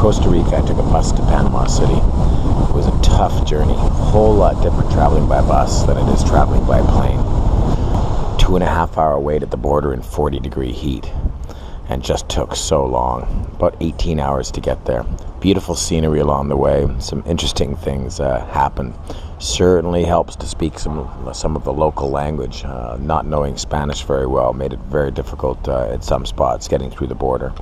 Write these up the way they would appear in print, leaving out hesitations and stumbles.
Costa Rica, I took a bus to Panama City. It was a tough journey, a whole lot different traveling by bus than it is traveling by plane. 2.5-hour wait at the border in 40-degree heat, and just took so long, about 18 hours to get there. Beautiful scenery along the way, some interesting things happened. Certainly helps to speak some of the local language. Not knowing Spanish very well made it very difficult at some spots getting through the border.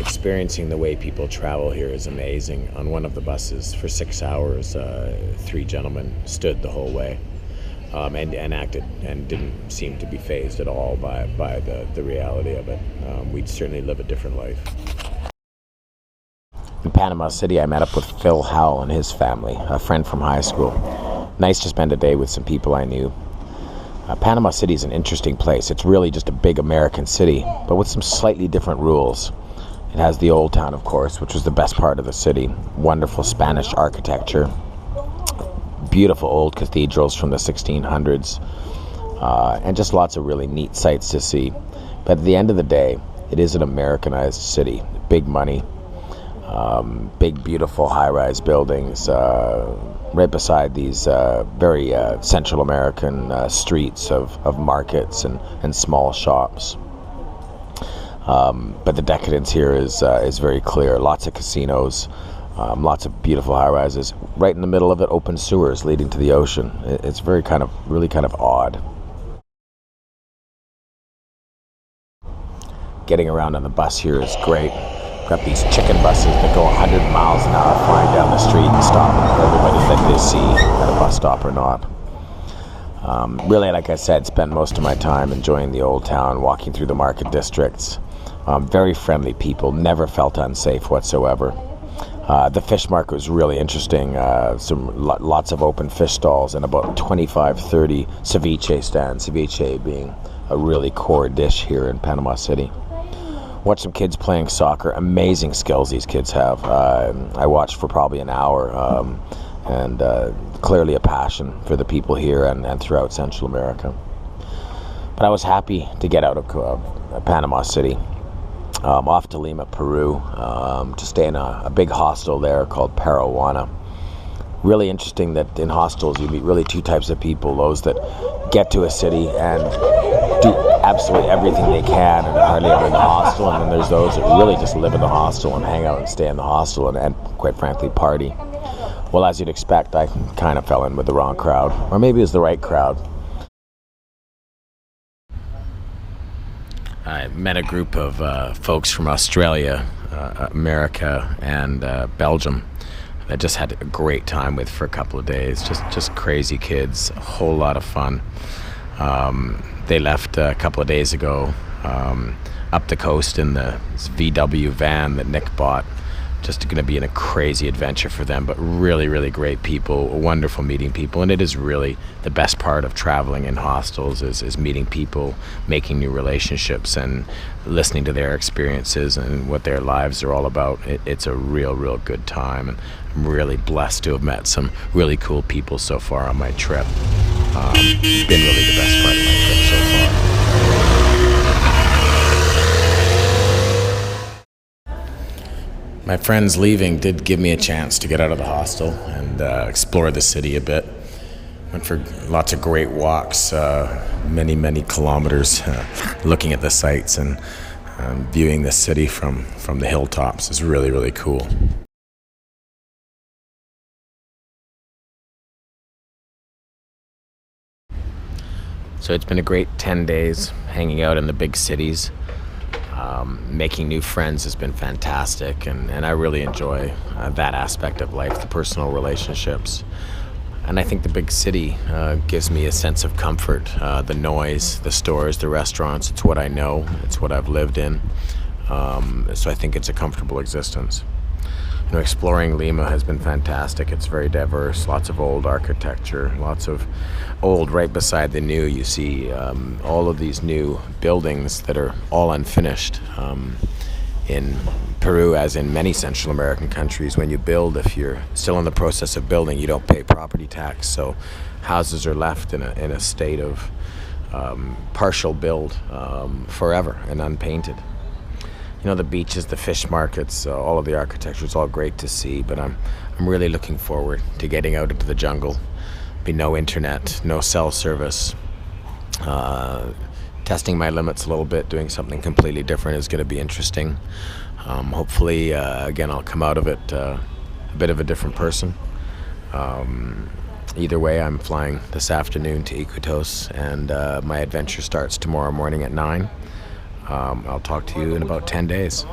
Experiencing the way people travel here is amazing. On one of the buses for 6 hours, 3 gentlemen stood the whole way and acted and didn't seem to be fazed at all by the reality of it. We'd certainly live a different life. In Panama City, I met up with Phil Howell and his family, a friend from high school. Nice to spend a day with some people I knew. Panama City is an interesting place. It's really just a big American city, but with some slightly different rules. It has the old town, of course, which was the best part of the city. Wonderful Spanish architecture. Beautiful old cathedrals from the 1600s. And just lots of really neat sights to see. But at the end of the day, it is an Americanized city. Big money. Big, beautiful high-rise buildings right beside these very Central American streets of markets and small shops. But the decadence here is very clear. Lots of casinos, lots of beautiful high-rises. Right in the middle of it, open sewers leading to the ocean. It's really kind of odd. Getting around on the bus here is great. Got these chicken buses that go 100 miles an hour flying down the street and stopping for everybody that they see at a bus stop or not. Really, like I said, spent most of my time enjoying the old town, walking through the market districts. Very friendly people, never felt unsafe whatsoever. The fish market was really interesting. Lots of open fish stalls and about 25-30 ceviche stands, ceviche being a really core dish here in Panama City. Watched some kids playing soccer. Amazing skills these kids have. I watched for probably an hour, and clearly a passion for the people here and throughout Central America. But I was happy to get out of Panama City, off to Lima, Peru, to stay in a big hostel there called Peruana. Really interesting that in hostels you meet really 2 types of people: those that get to a city and do absolutely everything they can and are hardly ever in the hostel, and then there's those that really just live in the hostel and hang out and stay in the hostel and quite frankly party. Well, as you'd expect, I kind of fell in with the wrong crowd, or maybe it was the right crowd. I met a group of folks from Australia, America, and Belgium. I just had a great time with for a couple of days. Just crazy kids, a whole lot of fun. They left a couple of days ago up the coast in the VW van that Nick bought. Just going to be in a crazy adventure for them, but really, really great people, wonderful meeting people. And it is really the best part of traveling in hostels is meeting people, making new relationships, and listening to their experiences and what their lives are all about. It's a real good time, and I'm really blessed to have met some really cool people so far on my trip. It's been really the best part of my trip so far. My friends leaving did give me a chance to get out of the hostel and explore the city a bit. Went for lots of great walks, many kilometers, looking at the sights and viewing the city from the hilltops is really cool. So it's been a great 10 days hanging out in the big cities. Making new friends has been fantastic, and I really enjoy that aspect of life, the personal relationships. And I think the big city gives me a sense of comfort. The noise, the stores, the restaurants, it's what I know, it's what I've lived in. So I think it's a comfortable existence. You know, exploring Lima has been fantastic. It's very diverse, lots of old architecture, lots of old right beside the new. You see all of these new buildings that are all unfinished. In Peru, as in many Central American countries, when you build, if you're still in the process of building, you don't pay property tax. So houses are left in a state of partial build forever and unpainted. the beaches, the fish markets, all of the architecture. It's all great to see, but I'm really looking forward to getting out into the jungle. Be no internet, no cell service. Testing my limits a little bit, doing something completely different is going to be interesting. Hopefully, again, I'll come out of it a bit of a different person. Either way, I'm flying this afternoon to Iquitos, and my adventure starts tomorrow morning at 9. I'll talk to you in about 10 days.